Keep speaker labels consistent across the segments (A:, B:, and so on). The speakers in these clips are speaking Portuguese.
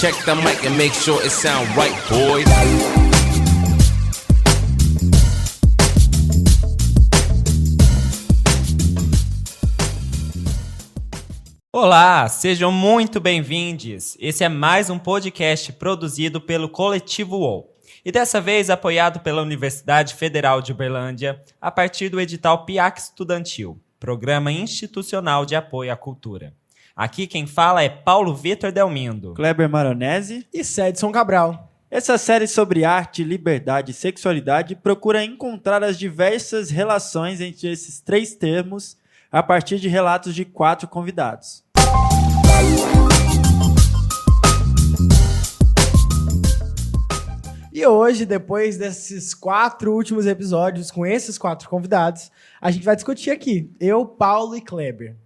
A: Check the mic and make sure it sound right, boys.
B: Olá, sejam muito bem-vindos. Esse é mais um podcast produzido pelo Coletivo UOL e dessa vez apoiado pela Universidade Federal de Uberlândia a partir do edital PIAC Estudantil, Programa Institucional de Apoio à Cultura. Aqui quem fala é Paulo Vitor Delmindo,
C: Kleber Maronese
D: e Cedson Cabral.
C: Essa série sobre arte, liberdade e sexualidade procura encontrar as diversas relações entre esses três termos a partir de relatos de 4 convidados.
D: E hoje, depois desses 4 últimos episódios com esses 4 convidados, a gente vai discutir aqui, eu, Paulo e Kleber.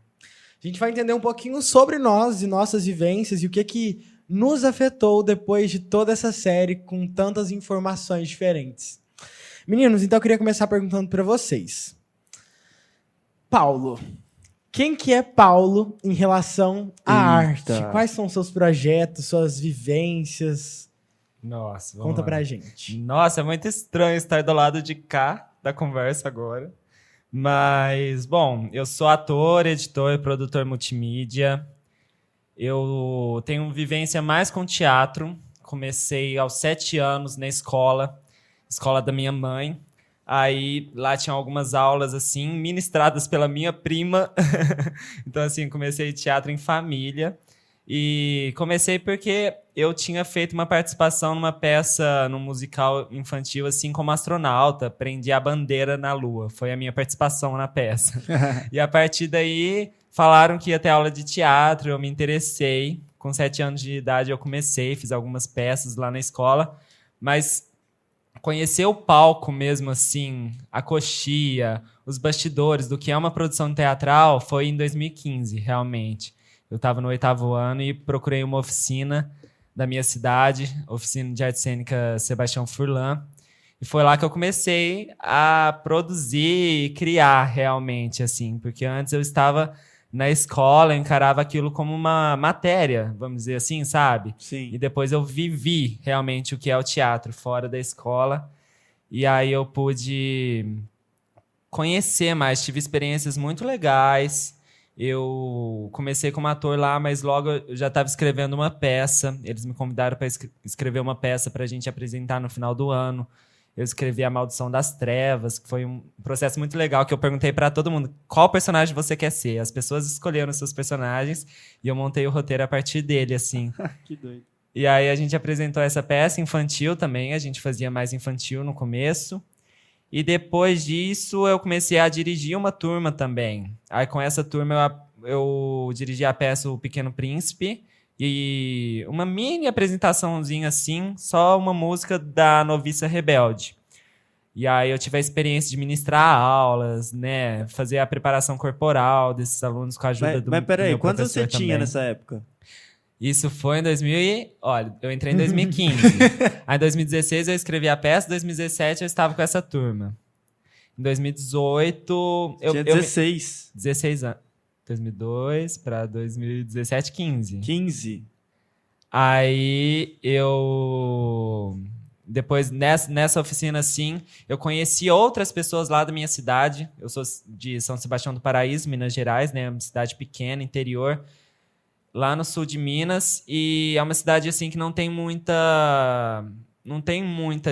D: A gente vai entender um pouquinho sobre nós e nossas vivências e o que nos afetou depois de toda essa série com tantas informações diferentes. Meninos, então eu queria começar perguntando para vocês. Paulo, quem que é Paulo em relação à arte? Quais são seus projetos, suas vivências?
B: Nossa,
D: conta pra gente.
B: Nossa, é muito estranho estar do lado de cá da conversa agora. Mas, bom, eu sou ator, editor e produtor multimídia. Eu tenho vivência mais com teatro. Comecei aos 7 anos na escola da minha mãe. Aí lá tinha algumas aulas assim, ministradas pela minha prima. Então, assim, comecei teatro em família. E comecei porque eu tinha feito uma participação numa peça, num musical infantil, assim, como astronauta. Prendi a bandeira na lua. Foi a minha participação na peça. E a partir daí, falaram que ia ter aula de teatro. Eu me interessei. Com 7 anos de idade eu comecei, fiz algumas peças lá na escola. Mas conhecer o palco mesmo, assim, a coxia, os bastidores do que é uma produção teatral, foi em 2015, realmente. Eu estava no 8º ano e procurei uma oficina da minha cidade, oficina de arte cênica Sebastião Furlan. E foi lá que eu comecei a produzir e criar realmente, assim, porque antes eu estava na escola, eu encarava aquilo como uma matéria, vamos dizer assim, sabe?
C: Sim.
B: E depois eu vivi realmente o que é o teatro fora da escola. E aí eu pude conhecer mais, tive experiências muito legais. Eu comecei como ator lá, mas logo eu já estava escrevendo uma peça. Eles me convidaram para escrever uma peça para a gente apresentar no final do ano. Eu escrevi A Maldição das Trevas, que foi um processo muito legal, que eu perguntei para todo mundo qual personagem você quer ser. As pessoas escolheram seus personagens e eu montei o roteiro a partir dele, assim.
C: Que doido.
B: E aí a gente apresentou essa peça infantil também, a gente fazia mais infantil no começo. E depois disso eu comecei a dirigir uma turma também. Aí com essa turma eu dirigi a peça O Pequeno Príncipe e uma mini apresentaçãozinha assim, só uma música da Noviça Rebelde. E aí eu tive a experiência de ministrar aulas, né, fazer a preparação corporal desses alunos com a ajuda do meu professor. Mas peraí,
C: quantos você tinha nessa época?
B: Isso foi em Olha, eu entrei em 2015. Aí em 2016 eu escrevi a peça, em 2017 eu estava com essa turma. Em 2018...
C: Tinha 16.
B: 16 anos. 2002 para 2017, 15.
C: 15.
B: Aí eu... Depois, nessa oficina, assim, eu conheci outras pessoas lá da minha cidade. Eu sou de São Sebastião do Paraíso, Minas Gerais, né? Uma cidade pequena, interior, lá no sul de Minas, e é uma cidade assim que não tem muita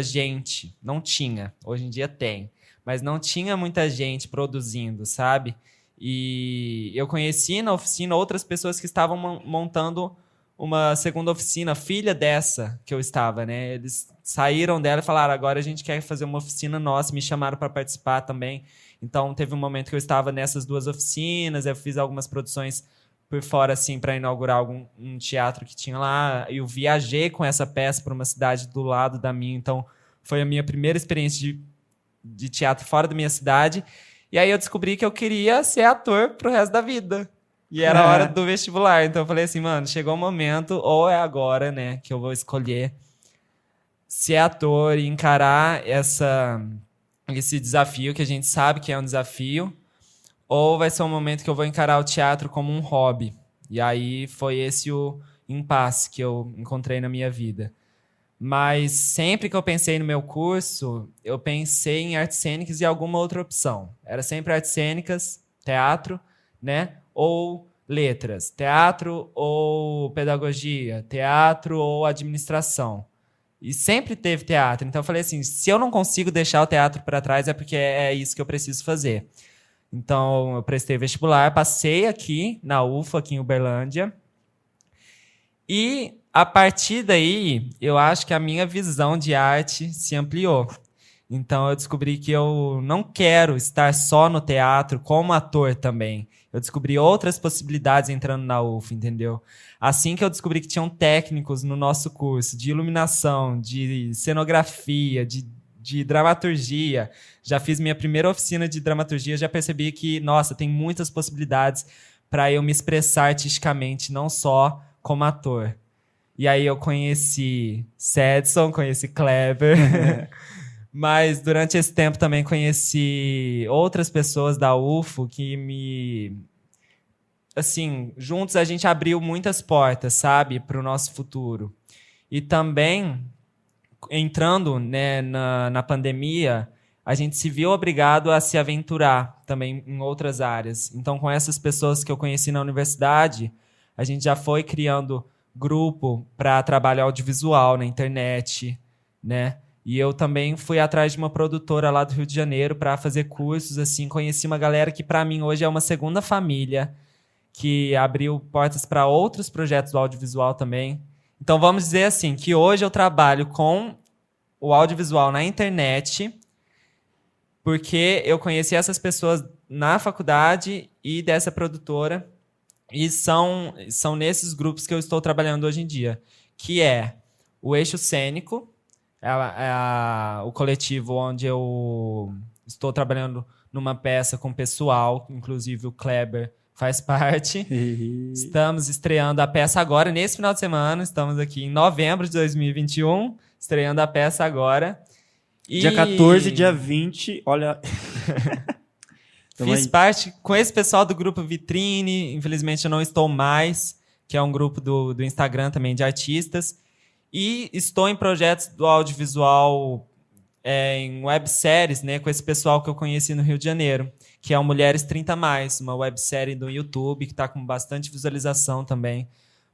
B: gente, não tinha, hoje em dia tem, mas não tinha muita gente produzindo, sabe? E eu conheci na oficina outras pessoas que estavam montando uma segunda oficina, filha dessa que eu estava, né? Eles saíram dela e falaram, agora a gente quer fazer uma oficina nossa, me chamaram para participar também. Então teve um momento que eu estava nessas 2 oficinas, eu fiz algumas produções por fora, assim, para inaugurar um teatro que tinha lá. Eu viajei com essa peça para uma cidade do lado da minha, então foi a minha primeira experiência de teatro fora da minha cidade. E aí eu descobri que eu queria ser ator pro resto da vida. E era a hora do vestibular. Então eu falei assim, mano, chegou o momento, ou é agora, né, que eu vou escolher ser ator e encarar esse desafio, que a gente sabe que é um desafio, ou vai ser um momento que eu vou encarar o teatro como um hobby. E aí foi esse impasse que eu encontrei na minha vida. Mas sempre que eu pensei no meu curso, eu pensei em artes cênicas e alguma outra opção. Era sempre artes cênicas, teatro, né? Ou letras, teatro ou pedagogia, teatro ou administração. E sempre teve teatro. Então eu falei assim, se eu não consigo deixar o teatro para trás, é porque é isso que eu preciso fazer. Então eu prestei vestibular, passei aqui na UFA, aqui em Uberlândia. E a partir daí, eu acho que a minha visão de arte se ampliou. Então eu descobri que eu não quero estar só no teatro como ator também. Eu descobri outras possibilidades entrando na UF, entendeu? Assim que eu descobri que tinham técnicos no nosso curso de iluminação, de cenografia, de dramaturgia. Já fiz minha primeira oficina de dramaturgia, já percebi que, nossa, tem muitas possibilidades para eu me expressar artisticamente, não só como ator. E aí eu conheci Sedson, conheci Kleber... Mas durante esse tempo também conheci outras pessoas da UFO que me... Assim, juntos a gente abriu muitas portas, sabe, para o nosso futuro. E também, entrando, né, na pandemia, a gente se viu obrigado a se aventurar também em outras áreas. Então, com essas pessoas que eu conheci na universidade, a gente já foi criando grupo para trabalho audiovisual na internet, né? E eu também fui atrás de uma produtora lá do Rio de Janeiro para fazer cursos, assim, conheci uma galera que para mim hoje é uma segunda família, que abriu portas para outros projetos do audiovisual também. Então vamos dizer assim, que hoje eu trabalho com o audiovisual na internet, porque eu conheci essas pessoas na faculdade e dessa produtora, e são nesses grupos que eu estou trabalhando hoje em dia, que é o Eixo Cênico, o coletivo onde eu estou trabalhando numa peça com o pessoal, inclusive o Kleber faz parte. Estamos estreando a peça agora, nesse final de semana. Estamos aqui em novembro de 2021, estreando a peça agora.
C: Dia 14, dia 20, olha...
B: Fiz parte com esse pessoal do grupo Vitrine, infelizmente eu não estou mais, que é um grupo do Instagram também de artistas. E estou em projetos do audiovisual, em webséries, né, com esse pessoal que eu conheci no Rio de Janeiro, que é o Mulheres 30+, uma websérie do YouTube que está com bastante visualização também.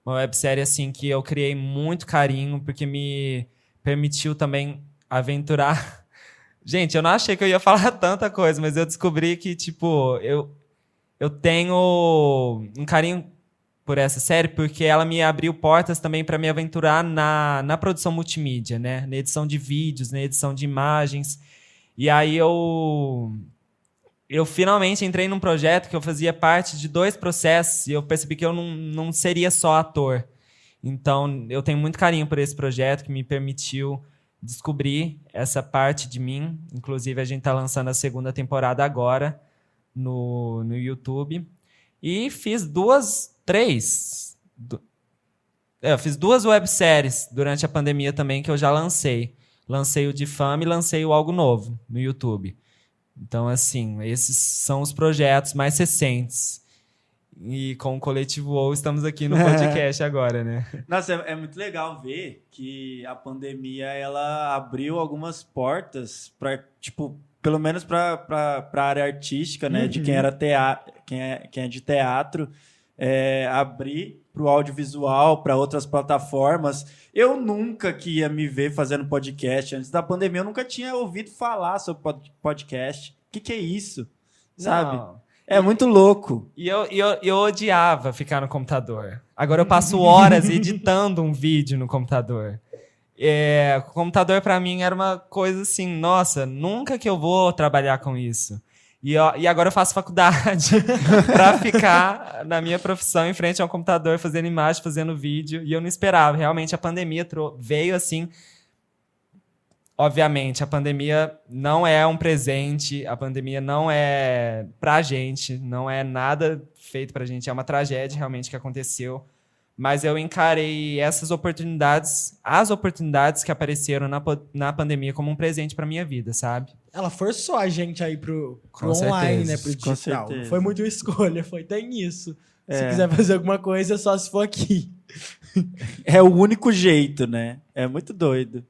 B: Uma websérie assim, que eu criei muito carinho, porque me permitiu também aventurar. Gente, eu não achei que eu ia falar tanta coisa, mas eu descobri que, tipo, eu tenho um carinho por essa série, porque ela me abriu portas também para me aventurar na produção multimídia, né? Na edição de vídeos, na edição de imagens. E aí eu finalmente entrei num projeto que eu fazia parte de 2 processos e eu percebi que eu não seria só ator. Então, eu tenho muito carinho por esse projeto que me permitiu descobrir essa parte de mim. Inclusive, a gente está lançando a 2ª temporada agora no YouTube. E fiz 3. Eu fiz 2 webséries durante a pandemia também que eu já lancei. Lancei o Difame e lancei o Algo Novo no YouTube. Então, assim, esses são os projetos mais recentes. E com o Coletivo OU estamos aqui no podcast agora, né?
C: Nossa, é muito legal ver que a pandemia ela abriu algumas portas para, tipo, pelo menos para a área artística, né? De quem era quem é de teatro, abrir para o audiovisual, para outras plataformas. Eu nunca que ia me ver fazendo podcast. Antes da pandemia, eu nunca tinha ouvido falar sobre podcast. O que é isso? Sabe?
B: Não.
C: É muito louco.
B: E eu odiava ficar no computador. Agora eu passo horas editando um vídeo no computador. O computador, para mim, era uma coisa assim, nossa, nunca que eu vou trabalhar com isso. E agora eu faço faculdade para ficar na minha profissão em frente ao computador, fazendo imagem, fazendo vídeo. E eu não esperava. Realmente, a pandemia veio assim... Obviamente, a pandemia não é um presente, a pandemia não é pra gente, não é nada feito pra gente, é uma tragédia realmente que aconteceu. Mas eu encarei essas oportunidades, as oportunidades que apareceram na pandemia como um presente pra minha vida, sabe?
D: Ela forçou a gente aí pro
B: Com
D: online,
B: certeza,
D: né? Pro digital.
C: certeza.
D: Não foi muito escolha, tem isso. Se
C: É.
D: quiser fazer alguma coisa, é só se for aqui.
C: É o único jeito, né? É muito doido.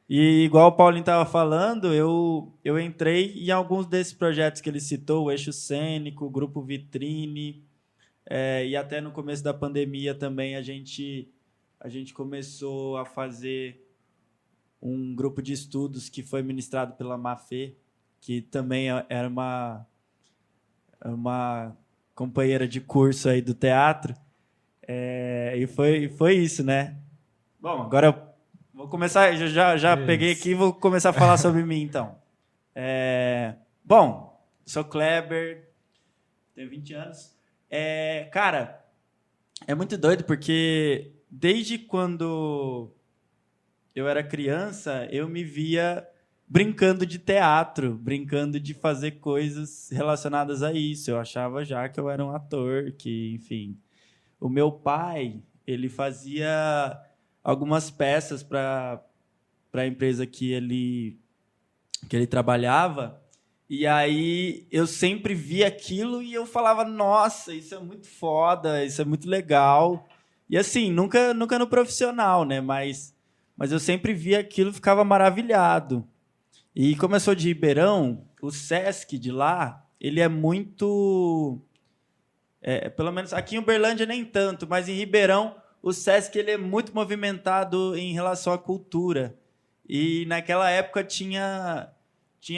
C: E igual o Paulinho estava falando, eu entrei em alguns desses projetos que ele citou, o Eixo Cênico, o Grupo Vitrine, e até no começo da pandemia também a gente começou a fazer um grupo de estudos que foi ministrado pela Mafê, que também era uma companheira de curso aí do teatro. E foi isso, né? Bom, agora eu vou começar, já peguei aqui e vou começar a falar sobre mim, então. Bom, sou Kleber, tenho 20 anos. Cara, é muito doido porque desde quando eu era criança, eu me via brincando de teatro, brincando de fazer coisas relacionadas a isso. Eu achava já que eu era um ator, que, enfim... O meu pai, ele fazia algumas peças para a empresa que ele trabalhava, e aí eu sempre via aquilo e eu falava, nossa, isso é muito foda, isso é muito legal. E assim, nunca no profissional, né? Mas eu sempre via aquilo e ficava maravilhado. E como eu sou de Ribeirão, o Sesc de lá, ele é muito... pelo menos aqui em Uberlândia nem tanto, mas em Ribeirão o Sesc ele é muito movimentado em relação à cultura. E naquela época tinha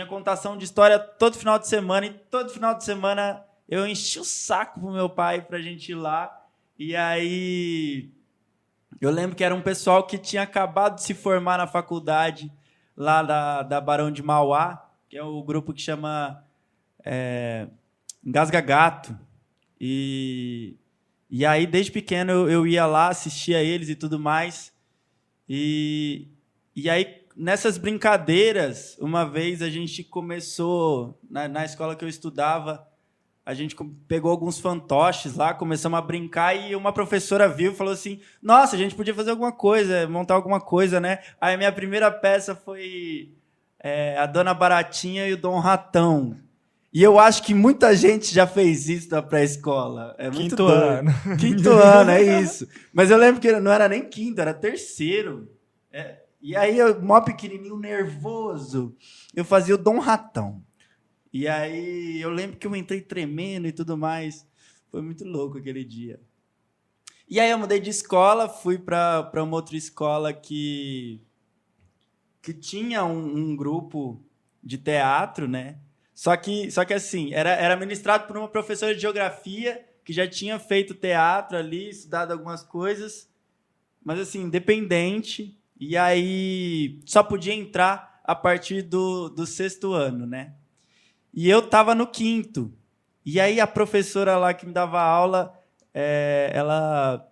C: contação de história todo final de semana, e todo final de semana eu enchi o saco pro meu pai pra gente ir lá. E aí eu lembro que era um pessoal que tinha acabado de se formar na faculdade lá da Barão de Mauá, que é o grupo que chama Engasga Gato. E aí, desde pequeno, eu ia lá, assistia eles e tudo mais. E aí, nessas brincadeiras, uma vez a gente começou, na escola que eu estudava, a gente pegou alguns fantoches lá, começamos a brincar e uma professora viu e falou assim, nossa, a gente podia fazer alguma coisa, montar alguma coisa, né? Aí a minha primeira peça foi a Dona Baratinha e o Dom Ratão. E eu acho que muita gente já fez isso na pré-escola. É muito
B: Quinto
C: doido.
B: ano.
C: Quinto ano, é isso. Mas eu lembro que não era nem quinto, era terceiro. E aí, eu, mó pequenininho, nervoso, eu fazia o Dom Ratão. E aí, eu lembro que eu entrei tremendo e tudo mais. Foi muito louco aquele dia. E aí, eu mudei de escola, fui para uma outra escola que tinha um grupo de teatro, né? Só que assim, era ministrado por uma professora de geografia que já tinha feito teatro ali, estudado algumas coisas, mas assim, independente. E aí só podia entrar a partir do 6º ano, né? E eu estava no 5º. E aí a professora lá que me dava aula, ela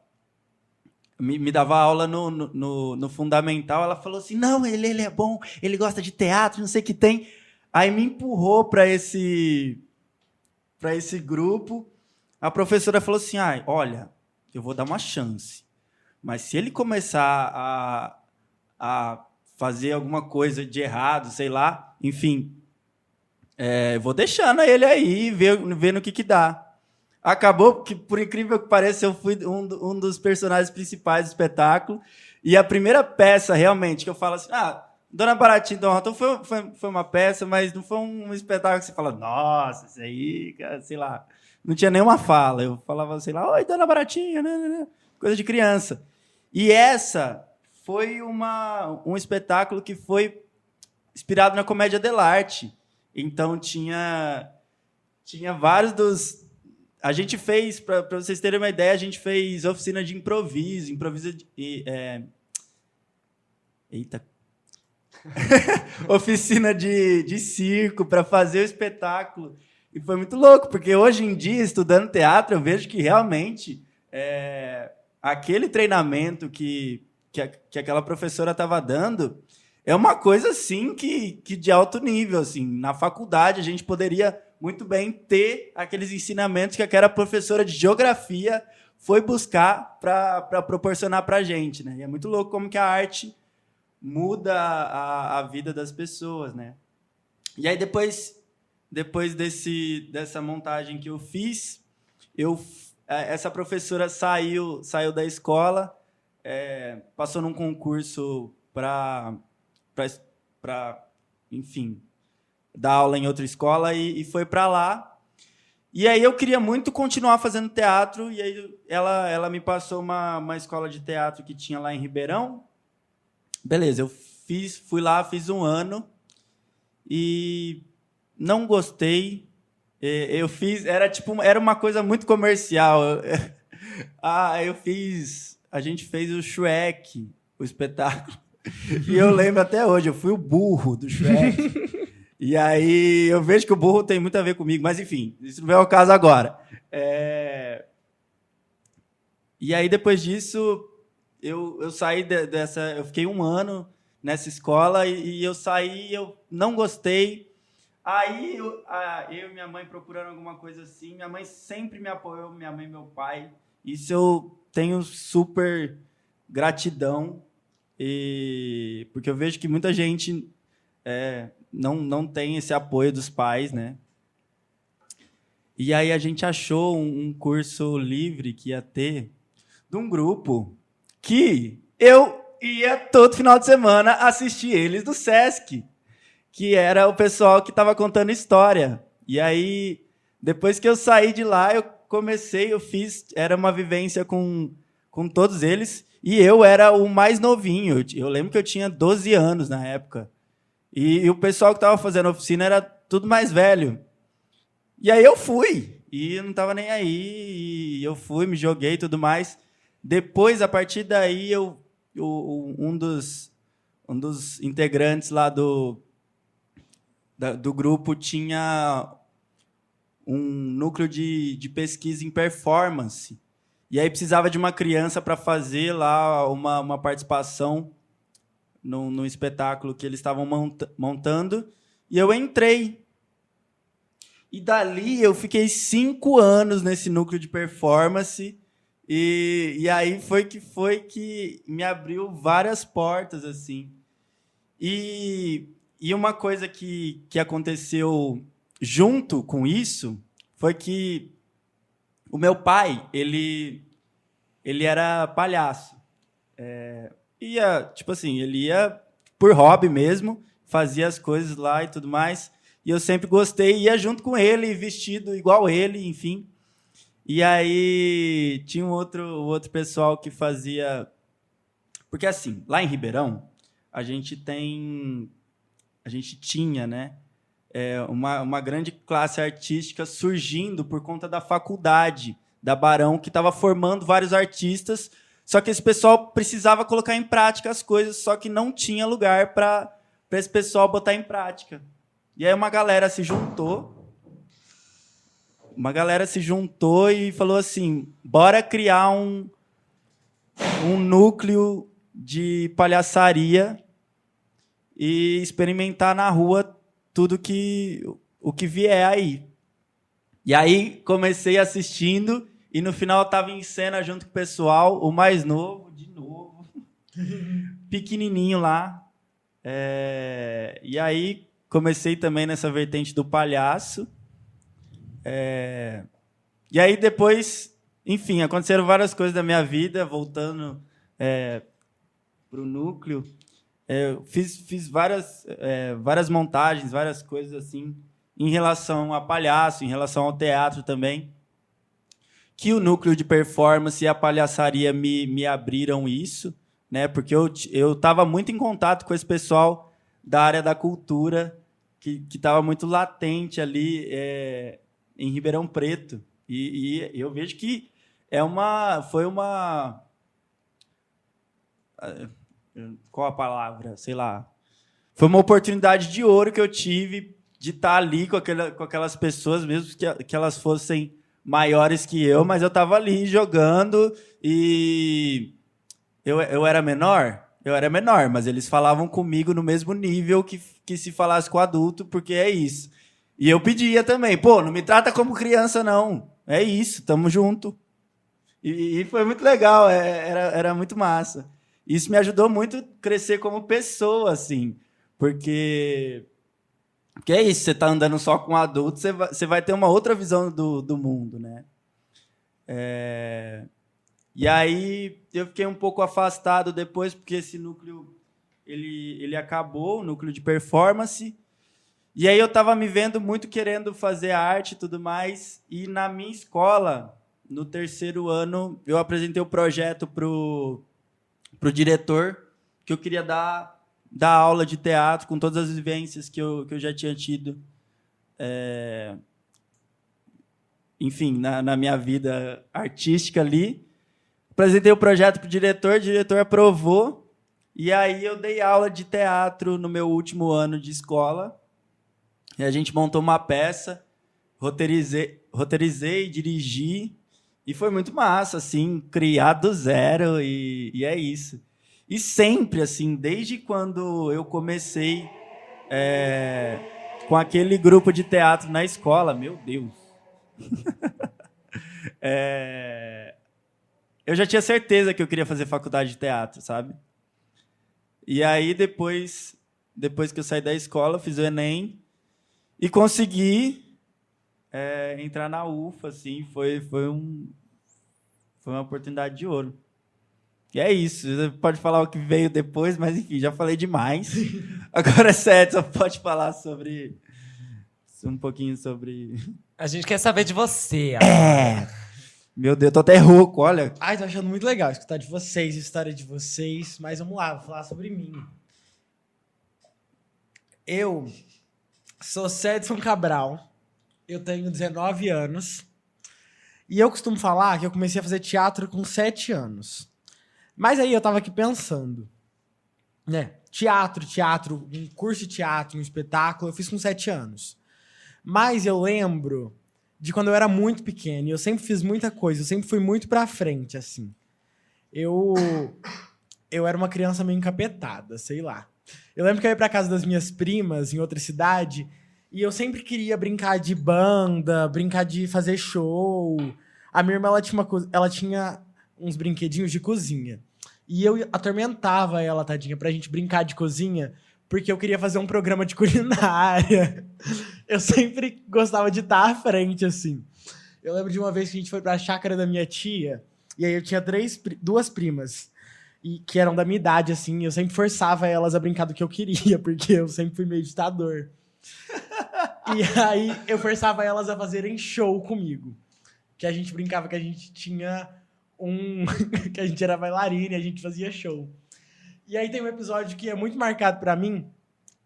C: me dava aula no fundamental, ela falou assim, não, ele é bom, ele gosta de teatro, não sei o que tem. Aí me empurrou para esse grupo. A professora falou assim, olha, eu vou dar uma chance, mas se ele começar a fazer alguma coisa de errado, sei lá, enfim, eu vou deixando ele aí, ver no que dá. Acabou que, por incrível que pareça, eu fui um dos personagens principais do espetáculo, e a primeira peça, realmente, que eu falo assim, Dona Baratinha e Dom Ratão foi uma peça, mas não foi um espetáculo que você fala, nossa, isso aí, cara, sei lá. Não tinha nenhuma fala. Eu falava, sei lá, oi, Dona Baratinha, né? Coisa de criança. E essa foi um espetáculo que foi inspirado na comédia dell'arte. Então, tinha vários dos... A gente fez, para vocês terem uma ideia, a gente fez oficina de improviso Eita, oficina de circo para fazer o espetáculo. E foi muito louco, porque hoje em dia, estudando teatro, eu vejo que realmente aquele treinamento que aquela professora estava dando é uma coisa assim que de alto nível. Assim, na faculdade, a gente poderia muito bem ter aqueles ensinamentos que aquela professora de geografia foi buscar para proporcionar para a gente, né? E é muito louco como que a arte muda a vida das pessoas, né? E aí, depois dessa montagem que eu fiz, essa professora saiu da escola, passou num concurso para, enfim, dar aula em outra escola e foi para lá. E aí eu queria muito continuar fazendo teatro, e aí ela me passou uma escola de teatro que tinha lá em Ribeirão. Beleza, eu fui lá, fiz 1 ano e não gostei. Era uma coisa muito comercial. A gente fez o Shrek, o espetáculo. E eu lembro até hoje, eu fui o burro do Shrek. E aí eu vejo que o burro tem muito a ver comigo, mas enfim, isso não é o caso agora. E aí depois disso, eu saí dessa... Eu fiquei 1 ano nessa escola e eu saí, eu não gostei. Aí eu e minha mãe procurando alguma coisa assim, minha mãe sempre me apoiou, minha mãe e meu pai. Isso eu tenho super gratidão, porque eu vejo que muita gente não tem esse apoio dos pais, né? E aí a gente achou um curso livre que ia ter de um grupo que eu ia todo final de semana assistir eles do Sesc, que era o pessoal que estava contando história. E aí, depois que eu saí de lá, era uma vivência com todos eles, e eu era o mais novinho. Eu lembro que eu tinha 12 anos na época. E o pessoal que estava fazendo oficina era tudo mais velho. E aí eu fui, e eu não estava nem aí, e eu fui, me joguei e tudo mais. Depois, a partir daí, um dos integrantes lá do grupo tinha um núcleo de pesquisa em performance. E aí precisava de uma criança para fazer lá uma participação no espetáculo que eles estavam montando. E eu entrei. E dali eu fiquei 5 anos nesse núcleo de performance. E aí foi que me abriu várias portas, assim. E uma coisa que aconteceu junto com isso foi que o meu pai, ele era palhaço. Ele ia por hobby mesmo, fazia as coisas lá e tudo mais. E eu sempre gostei, ia junto com ele, vestido igual ele, enfim. E aí tinha um outro pessoal que fazia... Porque assim, lá em Ribeirão, a gente tinha, né, uma grande classe artística surgindo por conta da faculdade da Barão, que estava formando vários artistas, só que esse pessoal precisava colocar em prática as coisas, só que não tinha lugar para esse pessoal botar em prática. E aí uma galera se juntou e falou assim, bora criar um núcleo de palhaçaria e experimentar na rua tudo o que vier aí. E aí comecei assistindo e no final eu estava em cena junto com o pessoal, o mais novo, de novo, pequenininho lá. E aí comecei também nessa vertente do palhaço. E aí depois, enfim, aconteceram várias coisas da minha vida, voltando para o núcleo. Fiz várias montagens, várias coisas assim, em relação a palhaço, em relação ao teatro também, que o núcleo de performance e a palhaçaria me abriram isso, né? Porque eu estava muito em contato com esse pessoal da área da cultura, que estava muito latente ali em Ribeirão Preto. E eu vejo que foi uma... Qual a palavra? Sei lá. Foi uma oportunidade de ouro que eu tive de estar ali com aquelas pessoas, mesmo que elas fossem maiores que eu, mas eu estava ali jogando e eu era menor? Eu era menor, mas eles falavam comigo no mesmo nível que se falasse com adulto, porque é isso. E eu pedia também, não me trata como criança, não. É isso, tamo junto. E foi muito legal, era muito massa. Isso me ajudou muito a crescer como pessoa, assim, porque é isso, você está andando só com adultos, você vai ter uma outra visão do mundo, né? E aí eu fiquei um pouco afastado depois, porque esse núcleo ele acabou, o núcleo de performance. E aí eu estava me vendo muito querendo fazer arte e tudo mais. E na minha escola, no 3º ano, eu apresentei o projeto pro diretor, que eu queria dar aula de teatro com todas as vivências que eu já tinha tido, enfim, na minha vida artística ali. Apresentei o projeto para o diretor aprovou, e aí eu dei aula de teatro no meu último ano de escola, e a gente montou uma peça, roteirizei, dirigi, e foi muito massa, assim, criar do zero, e é isso. E sempre, assim, desde quando eu comecei com aquele grupo de teatro na escola, meu Deus, eu já tinha certeza que eu queria fazer faculdade de teatro, sabe? E aí, depois que eu saí da escola, fiz o Enem e consegui entrar na UFA, assim, foi uma oportunidade de ouro. E é isso. Você pode falar o que veio depois, mas, enfim, já falei demais. Agora é sério, só pode falar um pouquinho sobre...
B: A gente quer saber de você.
C: Meu Deus, eu tô até rouco, olha.
D: Ai, tô achando muito legal escutar de vocês, história de vocês. Mas vamos lá, vou falar sobre mim. Eu sou Cedson Cabral. Eu tenho 19 anos. E eu costumo falar que eu comecei a fazer teatro com 7 anos. Mas aí eu tava aqui pensando, né? Teatro, um curso de teatro, um espetáculo, eu fiz com 7 anos. Mas eu lembro de quando eu era muito pequeno, e eu sempre fiz muita coisa, eu sempre fui muito pra frente, assim. Eu era uma criança meio encapetada, sei lá. Eu lembro que eu ia pra casa das minhas primas, em outra cidade, e eu sempre queria brincar de banda, brincar de fazer show. A minha irmã, ela tinha uns brinquedinhos de cozinha. E eu atormentava ela, tadinha, pra gente brincar de cozinha, porque eu queria fazer um programa de culinária. Eu sempre gostava de estar à frente, assim. Eu lembro de uma vez que a gente foi pra chácara da minha tia, e aí eu tinha 2 primas, que eram da minha idade, assim, e eu sempre forçava elas a brincar do que eu queria, porque eu sempre fui meio ditador. E aí eu forçava elas a fazerem show comigo. Que a gente brincava que a gente tinha que a gente era bailarina e a gente fazia show. E aí tem um episódio que é muito marcado pra mim,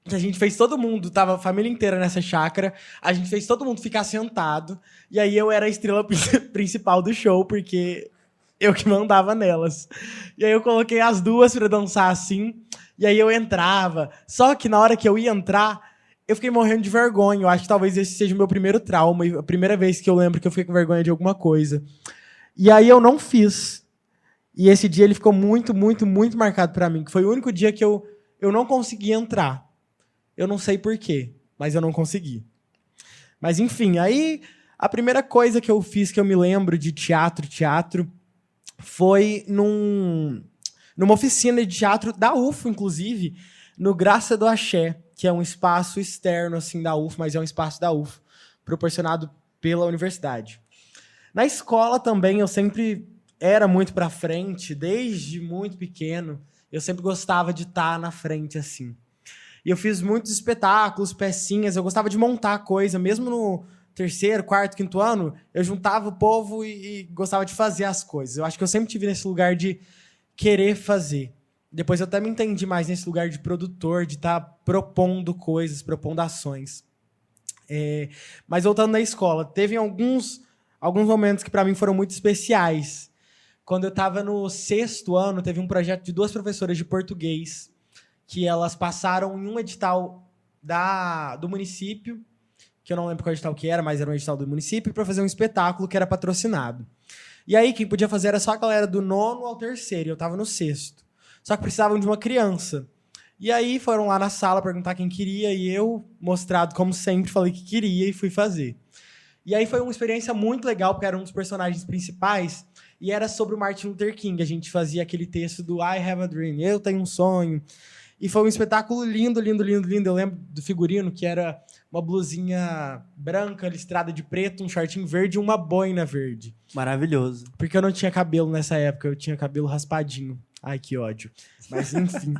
D: que a gente fez todo mundo, tava a família inteira nessa chácara, a gente fez todo mundo ficar sentado, e aí eu era a estrela principal do show, porque eu que mandava nelas. E aí eu coloquei as 2 pra dançar assim, e aí eu entrava. Só que na hora que eu ia entrar, eu fiquei morrendo de vergonha. Eu acho que talvez esse seja o meu primeiro trauma, a primeira vez que eu lembro que eu fiquei com vergonha de alguma coisa. E aí eu não fiz. E esse dia ele ficou muito, muito, muito marcado pra mim, que foi o único dia que eu não consegui entrar. Eu não sei por quê, mas eu não consegui. Mas enfim, aí a primeira coisa que eu fiz que eu me lembro de teatro, foi numa oficina de teatro da UFO, inclusive, no Graça do Axé, que é um espaço externo assim da UFO, mas é um espaço da UFO, proporcionado pela universidade. Na escola também eu sempre era muito pra frente, desde muito pequeno, eu sempre gostava de estar na frente, assim. E eu fiz muitos espetáculos, pecinhas, eu gostava de montar coisa, mesmo no 3º, 4º, 5º ano, eu juntava o povo e gostava de fazer as coisas. Eu acho que eu sempre tive nesse lugar de querer fazer. Depois eu até me entendi mais nesse lugar de produtor, de estar propondo coisas, propondo ações. Mas voltando na escola, teve alguns momentos que para mim foram muito especiais. Quando eu estava no 6º ano, teve um projeto de 2 professoras de português que elas passaram em um edital do município, que eu não lembro qual edital que era, mas era um edital do município, para fazer um espetáculo que era patrocinado. E aí quem podia fazer era só a galera do 9º ao 3º, eu estava no 6º. Só que precisavam de uma criança. E aí foram lá na sala perguntar quem queria, e eu, mostrado como sempre, falei que queria e fui fazer. E aí foi uma experiência muito legal, porque era um dos personagens principais, e era sobre o Martin Luther King. A gente fazia aquele texto do I Have a Dream, eu tenho um sonho. E foi um espetáculo lindo, lindo, lindo, lindo. Eu lembro do figurino, que era uma blusinha branca, listrada de preto, um shortinho verde e uma boina verde.
C: Maravilhoso.
D: Porque eu não tinha cabelo nessa época, eu tinha cabelo raspadinho. Ai, que ódio. Mas enfim.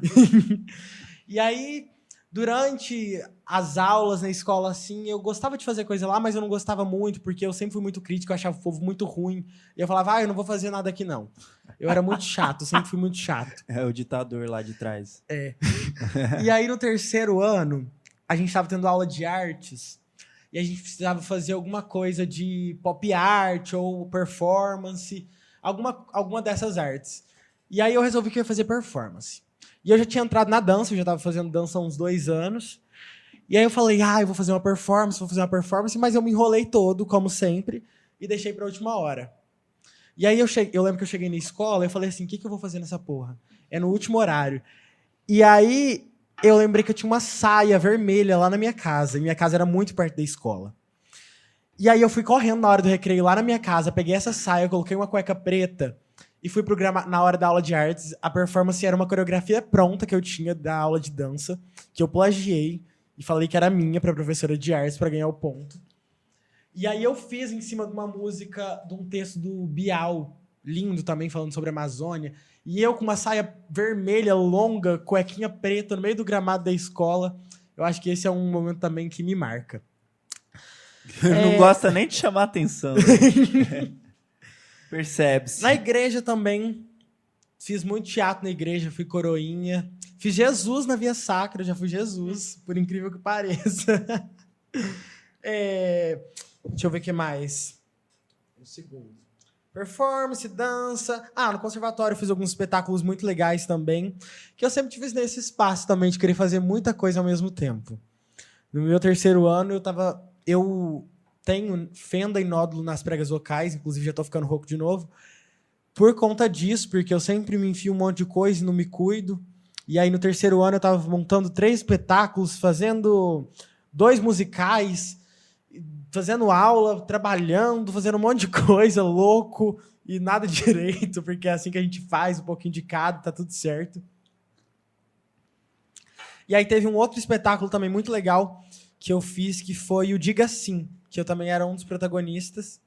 D: E aí, durante as aulas na escola, assim, eu gostava de fazer coisa lá, mas eu não gostava muito, porque eu sempre fui muito crítico, eu achava o povo muito ruim. E eu falava, eu não vou fazer nada aqui, não. Eu era muito chato, eu sempre fui muito chato.
C: É o ditador lá de trás.
D: E aí, no terceiro ano, a gente estava tendo aula de artes, e a gente precisava fazer alguma coisa de pop art ou performance, alguma dessas artes. E aí eu resolvi que eu ia fazer performance. E eu já tinha entrado na dança, eu já estava fazendo dança há uns 2 anos. E aí eu falei, eu vou fazer uma performance, mas eu me enrolei todo, como sempre, e deixei pra última hora. E aí eu lembro que eu cheguei na escola e eu falei assim, o que eu vou fazer nessa porra? É no último horário. E aí eu lembrei que eu tinha uma saia vermelha lá na minha casa, e minha casa era muito perto da escola. E aí eu fui correndo na hora do recreio lá na minha casa, peguei essa saia, coloquei uma cueca preta, e fui programar na hora da aula de artes. A performance era uma coreografia pronta que eu tinha da aula de dança, que eu plagiei e falei que era minha pra professora de artes pra ganhar o ponto. E aí eu fiz em cima de uma música, de um texto do Bial, lindo também, falando sobre a Amazônia. E eu com uma saia vermelha, longa, cuequinha preta, no meio do gramado da escola. Eu acho que esse é um momento também que me marca.
C: Não gosta nem de chamar atenção. Né? Percebe-se.
D: Na igreja também, fiz muito teatro na igreja, fui coroinha. Fiz Jesus na Via Sacra, já fui Jesus, por incrível que pareça. Deixa eu ver o que mais. Um segundo. Performance, dança. No conservatório eu fiz alguns espetáculos muito legais também, que eu sempre tive nesse espaço também, de querer fazer muita coisa ao mesmo tempo. No meu terceiro ano, eu tenho fenda e nódulo nas pregas vocais, inclusive já tô ficando rouco de novo, por conta disso, porque eu sempre me enfio um monte de coisa e não me cuido. E aí no terceiro ano eu tava montando 3 espetáculos, fazendo 2 musicais, fazendo aula, trabalhando, fazendo um monte de coisa, louco, e nada direito, porque é assim que a gente faz, um pouquinho de cada, tá tudo certo. E aí teve um outro espetáculo também muito legal que eu fiz, que foi o Diga Sim, que eu também era um dos protagonistas.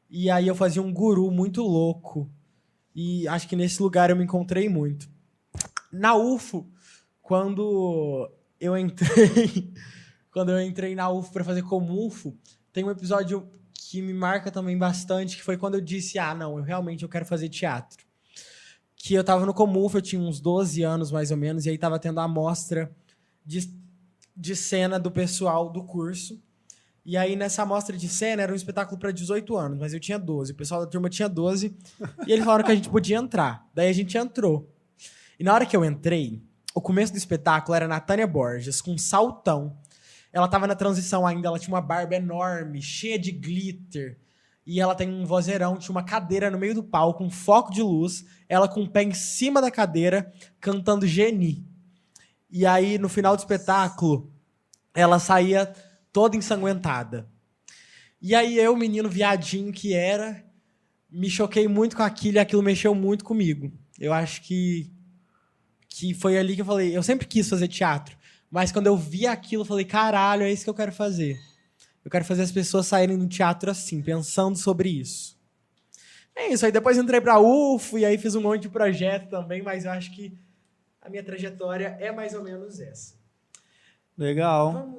D: E aí eu fazia um guru muito louco. E acho que nesse lugar eu me encontrei muito. Na UFO, quando eu entrei na UFO para fazer como UFO, tem um episódio que me marca também bastante, que foi quando eu disse, não, eu quero fazer teatro. Que eu tava no Comufo, eu tinha uns 12 anos mais ou menos, e aí tava tendo a amostra de cena do pessoal do curso. E aí, nessa amostra de cena, era um espetáculo para 18 anos, mas eu tinha 12. O pessoal da turma tinha 12. E eles falaram que a gente podia entrar. Daí a gente entrou. E na hora que eu entrei, o começo do espetáculo era a Natânia Borges, com um saltão. Ela tava na transição ainda, ela tinha uma barba enorme, cheia de glitter. E ela tem um vozeirão, tinha uma cadeira no meio do palco, um foco de luz. Ela com o pé em cima da cadeira, cantando Geni. E aí, no final do espetáculo, ela saía toda ensanguentada. E aí eu, menino viadinho que era, me choquei muito com aquilo e aquilo mexeu muito comigo. Eu acho que foi ali que eu falei, eu sempre quis fazer teatro, mas quando eu vi aquilo, eu falei, caralho, é isso que eu quero fazer. Eu quero fazer as pessoas saírem do teatro assim, pensando sobre isso. É isso, aí depois entrei pra UFO e aí fiz um monte de projeto também, mas eu acho que a minha trajetória é mais ou menos essa.
C: Legal.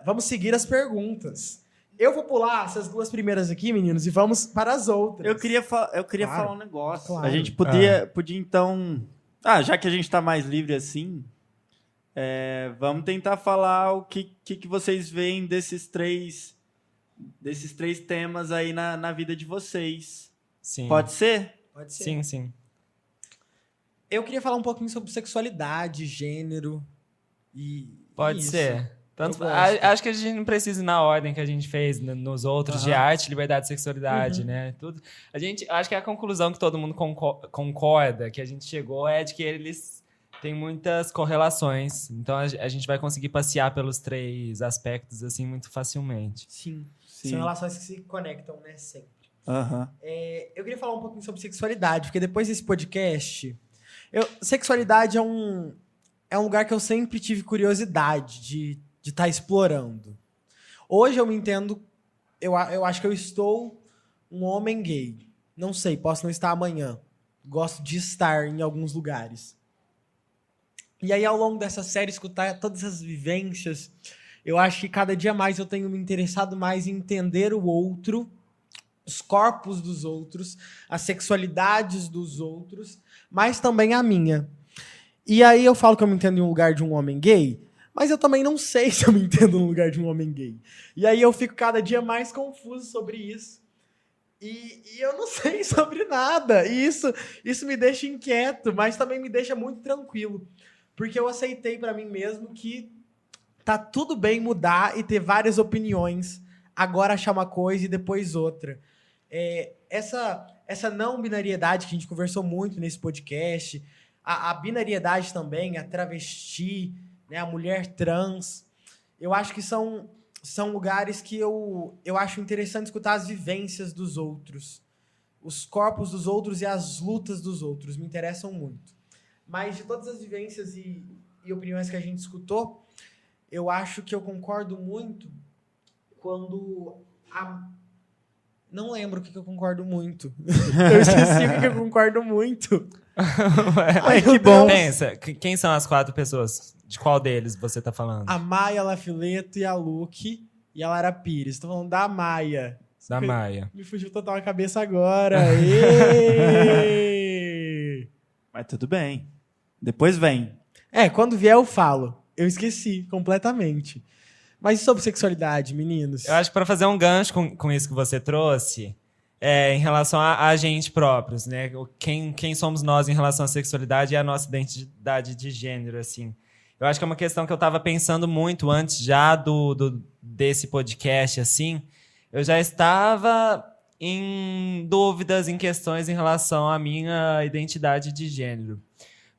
D: Vamos seguir as perguntas. Eu vou pular essas 2 primeiras aqui, meninos, e vamos para as outras.
C: Eu queria
D: Claro.
C: falar um negócio.
D: Claro.
C: A gente podia então... já que a gente tá mais livre assim, vamos tentar falar o que vocês veem desses três temas aí na vida de vocês.
B: Sim.
C: Pode ser?
D: Pode ser.
B: Sim, sim.
D: Eu queria falar um pouquinho sobre sexualidade, gênero e...
B: Pode
D: isso.
B: ser.
D: Eu gosto.
B: Acho que a gente não precisa ir na ordem que a gente fez nos outros de arte, liberdade e sexualidade, né? Tudo. Acho que a conclusão que todo mundo concorda, que a gente chegou, é de que eles têm muitas correlações. Então a gente vai conseguir passear pelos 3 aspectos assim muito facilmente.
D: Sim.
C: Sim.
D: São relações que se conectam, né? Sempre.
C: Aham.
D: Eu queria falar um pouquinho sobre sexualidade, porque depois desse podcast, Sexualidade é um lugar que eu sempre tive curiosidade de estar explorando. Hoje eu me entendo, eu acho que eu estou um homem gay. Não sei, posso não estar amanhã. Gosto de estar em alguns lugares. E aí, ao longo dessa série, escutar todas essas vivências, eu acho que cada dia mais eu tenho me interessado mais em entender o outro, os corpos dos outros, as sexualidades dos outros, mas também a minha. E aí eu falo que eu me entendo em um lugar de um homem gay, mas eu também não sei se eu me entendo no lugar de um homem gay. E aí eu fico cada dia mais confuso sobre isso. E eu não sei sobre nada. E isso me deixa inquieto, mas também me deixa muito tranquilo. Porque eu aceitei pra mim mesmo que tá tudo bem mudar e ter várias opiniões. Agora achar uma coisa e depois outra. Essa não binariedade que a gente conversou muito nesse podcast, a binariedade também, a travesti, né, a mulher trans, eu acho que são lugares que eu acho interessante escutar as vivências dos outros. Os corpos dos outros e as lutas dos outros me interessam muito. Mas de todas as vivências e opiniões que a gente escutou, eu acho que eu concordo muito quando... Não lembro o que eu concordo muito. Eu esqueci o que eu concordo muito.
B: Ai, que bom. Pensa, quem são as 4 pessoas? De qual deles você tá falando?
D: A Maia Lafileto e a Luke e a Lara Pires. Tô falando da Maia.
B: Da Maia.
D: Me fugiu total a cabeça agora.
C: Mas tudo bem. Depois vem.
D: Quando vier eu falo. Eu esqueci completamente. Mas e sobre sexualidade, meninos?
B: Eu acho que para fazer um gancho com isso que você trouxe, em relação a gente próprios, né? Quem somos nós em relação à sexualidade e a nossa identidade de gênero, assim. Eu acho que é uma questão que eu estava pensando muito antes já desse podcast, assim. Eu já estava em dúvidas, em questões em relação à minha identidade de gênero.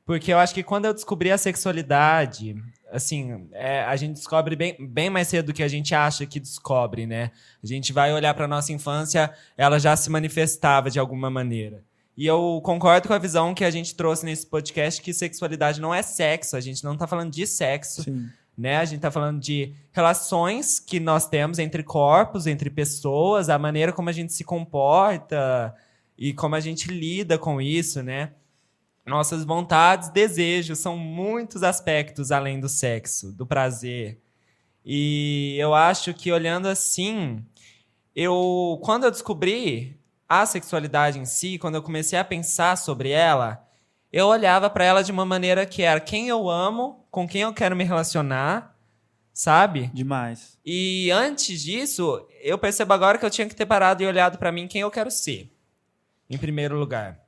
B: Porque eu acho que quando eu descobri a sexualidade, assim, a gente descobre bem mais cedo do que a gente acha que descobre, né? A gente vai olhar para nossa infância, ela já se manifestava de alguma maneira. E eu concordo com a visão que a gente trouxe nesse podcast, que sexualidade não é sexo, a gente não tá falando de sexo,
C: Sim.
B: né? A gente tá falando de relações que nós temos entre corpos, entre pessoas, a maneira como a gente se comporta e como a gente lida com isso, né? Nossas vontades, desejos, são muitos aspectos além do sexo, do prazer. E eu acho que, olhando assim, quando eu descobri a sexualidade em si, quando eu comecei a pensar sobre ela, eu olhava para ela de uma maneira que era quem eu amo, com quem eu quero me relacionar, sabe?
C: Demais.
B: E antes disso, eu percebo agora que eu tinha que ter parado e olhado para mim quem eu quero ser, em primeiro lugar.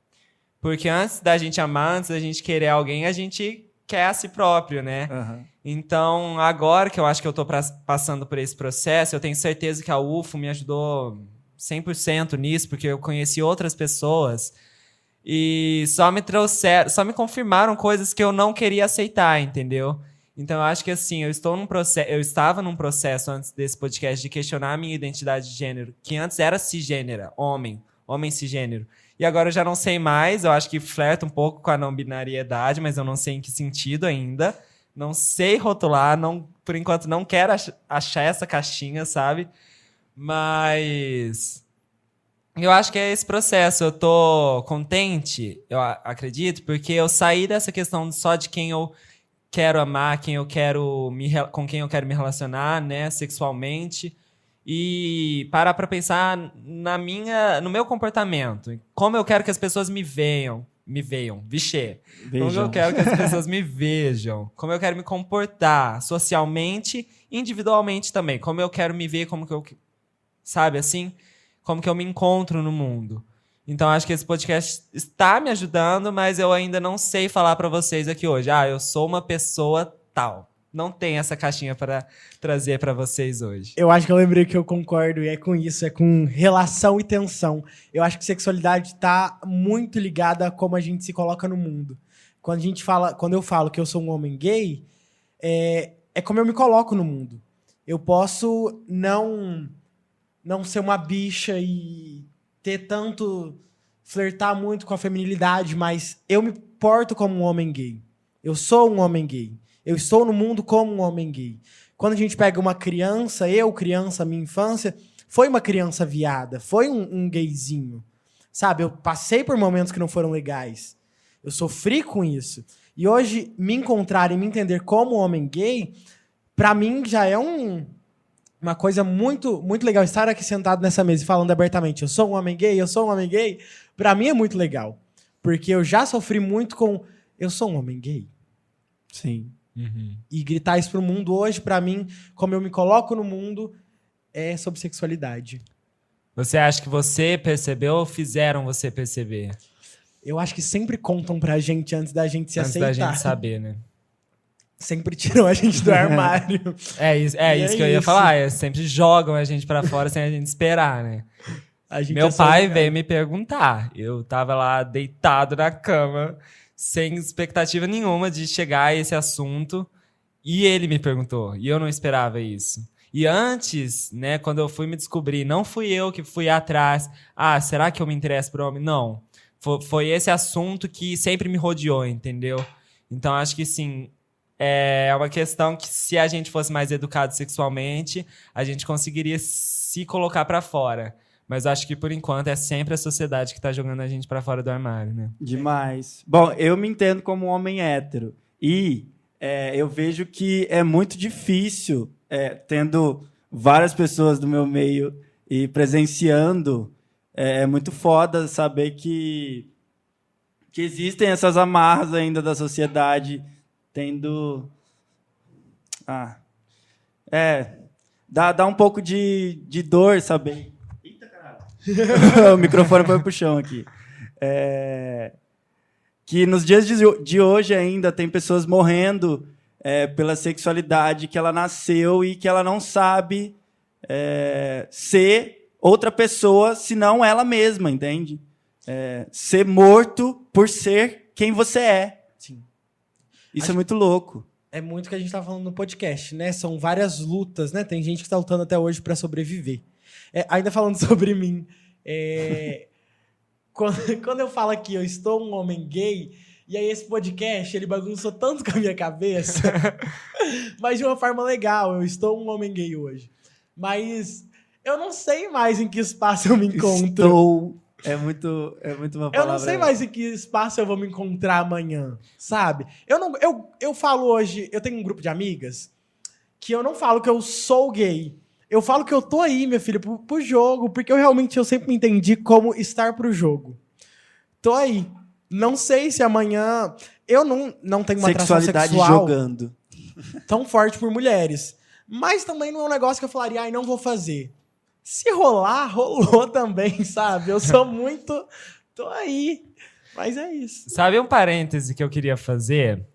B: Porque antes da gente amar, antes da gente querer alguém, a gente quer a si próprio, né?
C: Uhum.
B: Então, agora que eu acho que eu tô passando por esse processo, eu tenho certeza que a UFO me ajudou 100% nisso, porque eu conheci outras pessoas e só me confirmaram coisas que eu não queria aceitar, entendeu? Então, eu acho que assim, eu estava num processo antes desse podcast de questionar a minha identidade de gênero, que antes era cisgênera, homem cisgênero. E agora eu já não sei mais, eu acho que flerta um pouco com a não binariedade, mas eu não sei em que sentido ainda. Não sei rotular, por enquanto não quero achar essa caixinha, sabe? Mas eu acho que é esse processo. Eu tô contente, eu acredito, porque eu saí dessa questão só de quem eu quero amar, com quem eu quero me relacionar, né, sexualmente. E parar para pensar no meu comportamento, como eu quero que as pessoas me vejam, como eu quero que as pessoas me vejam, como eu quero me comportar socialmente, individualmente também, como eu quero me ver, sabe assim, como que eu me encontro no mundo. Então acho que esse podcast está me ajudando, mas eu ainda não sei falar para vocês aqui hoje, eu sou uma pessoa tal. Não tem essa caixinha para trazer para vocês hoje.
D: Eu acho que eu lembrei que eu concordo, e é com isso, é com relação e tensão. Eu acho que sexualidade está muito ligada a como a gente se coloca no mundo. Quando eu falo que eu sou um homem gay, é como eu me coloco no mundo. Eu posso não ser uma bicha e ter tanto flertar muito com a feminilidade, mas eu me porto como um homem gay. Eu sou um homem gay. Eu estou no mundo como um homem gay. Quando a gente pega uma criança, minha infância, foi uma criança viada, foi um gayzinho. Sabe, eu passei por momentos que não foram legais. Eu sofri com isso. E hoje, me encontrar e me entender como homem gay, pra mim já é uma coisa muito, muito legal. Estar aqui sentado nessa mesa e falando abertamente, eu sou um homem gay, pra mim é muito legal. Porque eu já sofri muito com, eu sou um homem gay.
C: Sim.
D: E gritar isso pro mundo hoje, pra mim, como eu me coloco no mundo, é sobre sexualidade.
B: Você acha que você percebeu ou fizeram você perceber?
D: Eu acho que sempre contam pra gente antes da gente se
B: Antes
D: aceitar.
B: da gente saber, né?
D: Sempre tiram a gente do armário.
B: É isso que eu ia falar. Sempre jogam a gente pra fora sem a gente esperar, né? Meu pai veio me perguntar. Eu tava lá deitado na cama, sem expectativa nenhuma de chegar a esse assunto. E ele me perguntou. E eu não esperava isso. E antes, né, quando eu fui me descobrir, não fui eu que fui atrás. Ah, será que eu me interesso por homem? Não. Foi esse assunto que sempre me rodeou, entendeu? Então, acho que, sim, é uma questão que, se a gente fosse mais educado sexualmente, a gente conseguiria se colocar pra fora. Mas acho que, por enquanto, é sempre a sociedade que tá jogando a gente pra fora do armário, né?
C: Demais. Bom, eu me entendo como um homem hétero. E eu vejo que é muito difícil, tendo várias pessoas do meu meio e presenciando, é muito foda saber que existem essas amarras ainda da sociedade, tendo... Dá um pouco de dor saber... Eita, caralho! O microfone foi pro chão aqui. Que nos dias de hoje ainda tem pessoas morrendo pela sexualidade que ela nasceu e que ela não sabe ser outra pessoa senão ela mesma, entende? Ser morto por ser quem você é.
D: Sim.
C: Isso é muito louco.
D: É muito o que a gente tá falando no podcast, né? São várias lutas, né? Tem gente que tá lutando até hoje pra sobreviver. Ainda falando sobre mim, quando eu falo aqui, eu estou um homem gay, e aí esse podcast, ele bagunçou tanto com a minha cabeça, mas de uma forma legal, eu estou um homem gay hoje. Mas eu não sei mais em que espaço eu me encontro.
C: É muito uma palavra...
D: Eu não sei mais em que espaço eu vou me encontrar amanhã, sabe? Eu falo hoje, eu tenho um grupo de amigas que eu não falo que eu sou gay. Eu falo que eu tô aí, minha filha, pro jogo, porque eu sempre me entendi como estar pro jogo. Tô aí. Não sei se amanhã... Eu não tenho uma atração sexual
C: jogando
D: tão forte por mulheres. Mas também não é um negócio que eu falaria, não vou fazer. Se rolar, rolou também, sabe? Eu sou muito... Tô aí. Mas é isso.
B: Sabe um parêntese que eu queria fazer?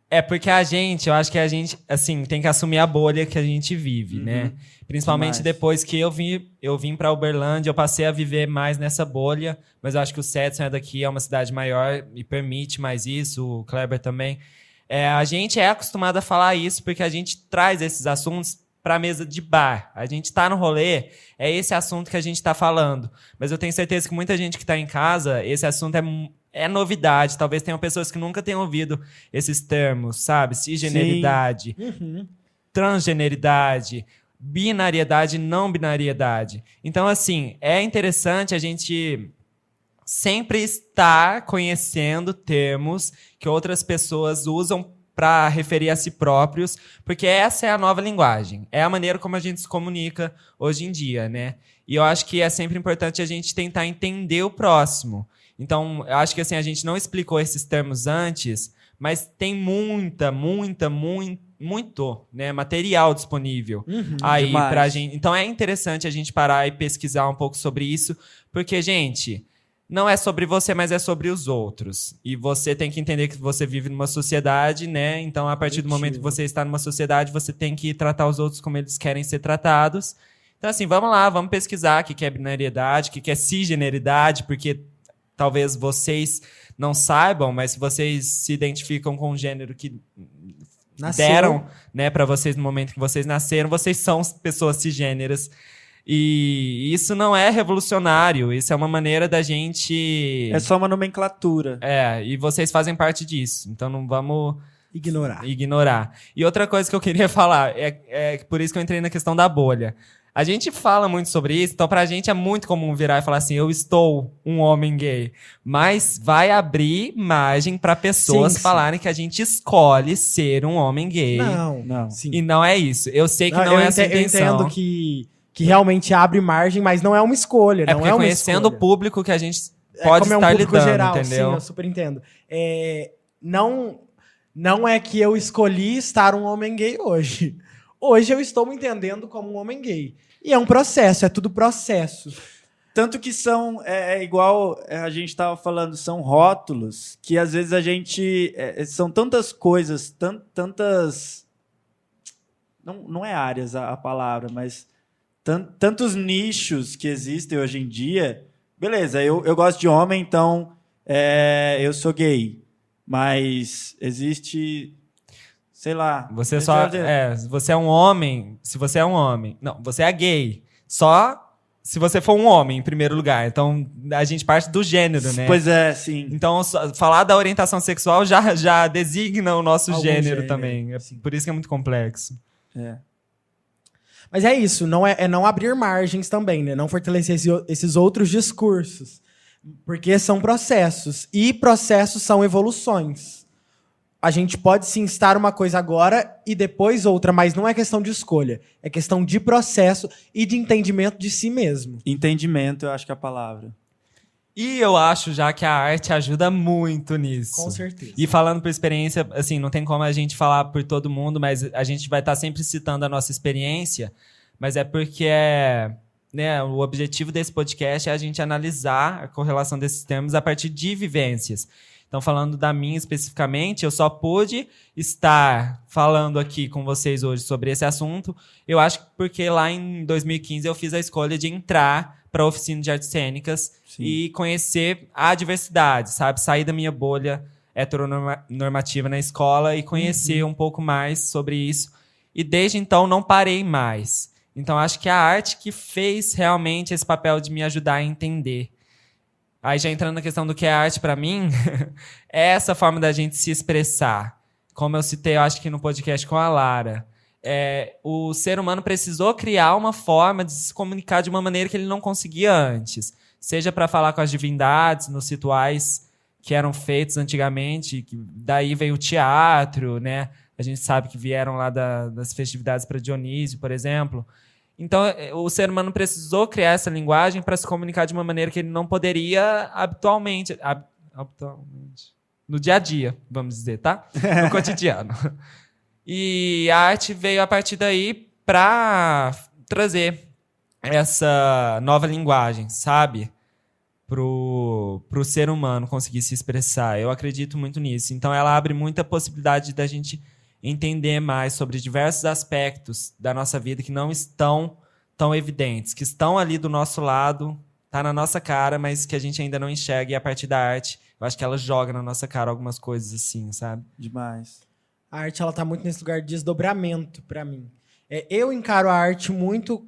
B: É porque eu acho que a gente, assim, tem que assumir a bolha que a gente vive, né? Principalmente depois que eu vim pra Uberlândia, eu passei a viver mais nessa bolha, mas eu acho que o Setson é daqui, é uma cidade maior, e permite mais isso, o Kleber também. A gente é acostumado a falar isso porque a gente traz esses assuntos pra mesa de bar. A gente tá no rolê, é esse assunto que a gente tá falando. Mas eu tenho certeza que muita gente que tá em casa, esse assunto é novidade. Talvez tenham pessoas que nunca tenham ouvido esses termos, sabe? Cisgeneridade, transgeneridade, binariedade e não binariedade. Então, assim, é interessante a gente sempre estar conhecendo termos que outras pessoas usam para referir a si próprios, porque essa é a nova linguagem. É a maneira como a gente se comunica hoje em dia, né? E eu acho que é sempre importante a gente tentar entender o próximo. Então, eu acho que assim, a gente não explicou esses termos antes, mas tem muito, né, material disponível aí pra gente. Então é interessante a gente parar e pesquisar um pouco sobre isso, porque, gente, não é sobre você, mas é sobre os outros. E você tem que entender que você vive numa sociedade, né? Então, a partir do momento que você está numa sociedade, você tem que tratar os outros como eles querem ser tratados. Então, assim, vamos lá, vamos pesquisar o que é binariedade, o que é cisgeneridade, porque talvez vocês não saibam, mas se vocês se identificam com o gênero que deram, né, para vocês no momento que vocês nasceram, vocês são pessoas cisgêneras. E isso não é revolucionário, isso é uma maneira da gente...
C: É só uma nomenclatura.
B: E vocês fazem parte disso, então não vamos
D: Ignorar.
B: E outra coisa que eu queria falar, é por isso que eu entrei na questão da bolha. A gente fala muito sobre isso, então pra gente é muito comum virar e falar assim, eu estou um homem gay. Mas vai abrir margem pra pessoas
D: Sim.
B: falarem que a gente escolhe ser um homem gay.
C: Não.
D: Sim.
B: E não é isso. Eu sei que não é essa a
D: Eu
B: intenção.
D: entendo que realmente abre margem, mas não é uma escolha.
B: É
D: não
B: porque
D: é uma
B: conhecendo
D: escolha.
B: o público que a gente pode
D: como
B: estar
D: é um público
B: lidando,
D: geral,
B: entendeu?
D: Sim, eu super entendo. Não é que eu escolhi estar um homem gay hoje. Hoje eu estou me entendendo como um homem gay. E é um processo, é tudo processo.
C: Tanto que são, igual a gente estava falando, são rótulos que às vezes a gente... são tantas coisas, tantas... Não é áreas a palavra, mas tantos nichos que existem hoje em dia. Beleza, eu gosto de homem, então eu sou gay. Mas existe... Sei lá.
B: Você é um homem, se você é um homem. Não, você é gay. Só se você for um homem, em primeiro lugar. Então, a gente parte do gênero, né?
C: Pois é, sim.
B: Então, falar da orientação sexual já designa o nosso
D: Algum
B: gênero também.
D: sim.
B: Por isso que é muito complexo.
D: Mas é isso, não abrir margens também, né? Não fortalecer esses outros discursos. Porque são processos. E processos são evoluções. A gente pode sim estar uma coisa agora e depois outra, mas não é questão de escolha. É questão de processo e de entendimento de si mesmo.
C: Entendimento, eu acho que é a palavra.
B: E eu acho já que a arte ajuda muito nisso.
D: Com certeza.
B: E falando por experiência, assim, não tem como a gente falar por todo mundo, mas a gente vai estar sempre citando a nossa experiência, mas é porque o objetivo desse podcast é a gente analisar a correlação desses termos a partir de vivências. Então, falando da minha especificamente, eu só pude estar falando aqui com vocês hoje sobre esse assunto, eu acho que porque lá em 2015 eu fiz a escolha de entrar para a oficina de artes cênicas e conhecer a diversidade, sabe? Sair da minha bolha heteronormativa na escola e conhecer um pouco mais sobre isso. E desde então não parei mais. Então, acho que a arte que fez realmente esse papel de me ajudar a entender. Aí, já entrando na questão do que é arte para mim, é essa forma da gente se expressar. Como eu citei, eu acho que no podcast com a Lara. O ser humano precisou criar uma forma de se comunicar de uma maneira que ele não conseguia antes. Seja para falar com as divindades, nos rituais que eram feitos antigamente, que daí veio o teatro, né? A gente sabe que vieram lá das festividades para Dionísio, por exemplo. Então, o ser humano precisou criar essa linguagem para se comunicar de uma maneira que ele não poderia habitualmente. No dia a dia, vamos dizer, tá? No cotidiano. E a arte veio a partir daí para trazer essa nova linguagem, sabe? Pro ser humano conseguir se expressar. Eu acredito muito nisso. Então, ela abre muita possibilidade da gente entender mais sobre diversos aspectos da nossa vida que não estão tão evidentes, que estão ali do nosso lado, tá na nossa cara, mas que a gente ainda não enxerga. E a partir da arte, eu acho que ela joga na nossa cara algumas coisas assim, sabe?
C: Demais.
D: A arte, ela tá muito nesse lugar de desdobramento para mim. Eu encaro a arte muito,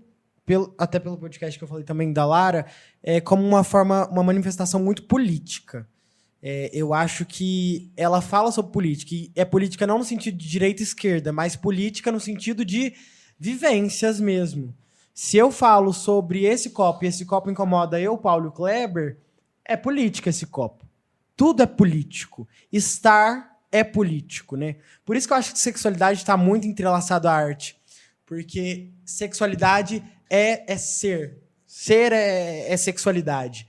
D: até pelo podcast que eu falei também da Lara, como uma manifestação muito política. Eu acho que ela fala sobre política, e é política não no sentido de direita e esquerda, mas política no sentido de vivências mesmo. Se eu falo sobre esse copo e esse copo incomoda eu, Paulo e o Kleber, é política esse copo. Tudo é político. Estar é político, né? Por isso que eu acho que sexualidade está muito entrelaçado à arte. Porque sexualidade é ser. Ser é sexualidade.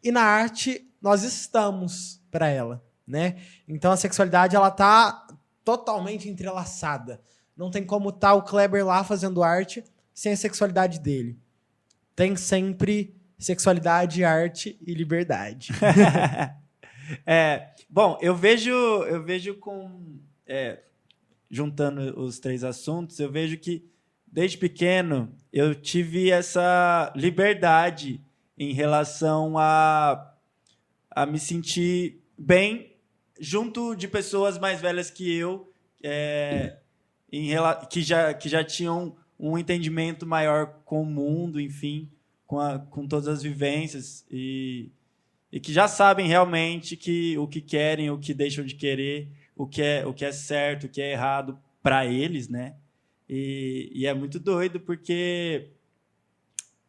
D: E na arte, nós estamos para ela, né? Então a sexualidade, ela tá totalmente entrelaçada. Não tem como tá o Kleber lá fazendo arte sem a sexualidade dele. Tem sempre sexualidade, arte e liberdade.
C: Bom, eu vejo juntando os três assuntos, eu vejo que desde pequeno eu tive essa liberdade em relação a me sentir bem junto de pessoas mais velhas que eu, que já tinham um entendimento maior com o mundo, enfim, com todas as vivências e que já sabem realmente o que querem, o que deixam de querer, o que é certo, o que é errado para eles, né? E é muito doido porque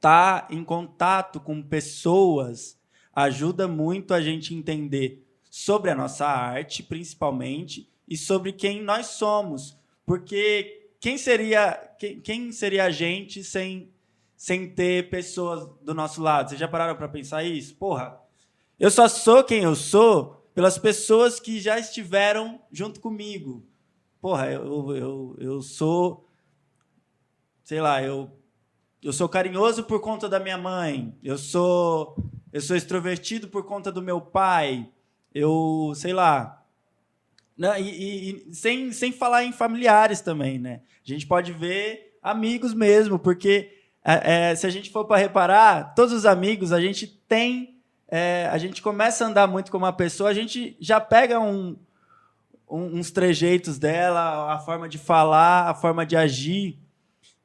C: tá em contato com pessoas ajuda muito a gente entender sobre a nossa arte, principalmente, e sobre quem nós somos. Porque quem seria a gente sem ter pessoas do nosso lado? Vocês já pararam para pensar isso? Porra, eu só sou quem eu sou pelas pessoas que já estiveram junto comigo. Porra, eu sou... Sei lá, eu sou carinhoso por conta da minha mãe. Eu sou extrovertido por conta do meu pai. Eu, sei lá... E sem falar em familiares também, né? A gente pode ver amigos mesmo, porque se a gente for para reparar, todos os amigos, a gente tem... a gente começa a andar muito com uma pessoa, a gente já pega uns trejeitos dela, a forma de falar, a forma de agir,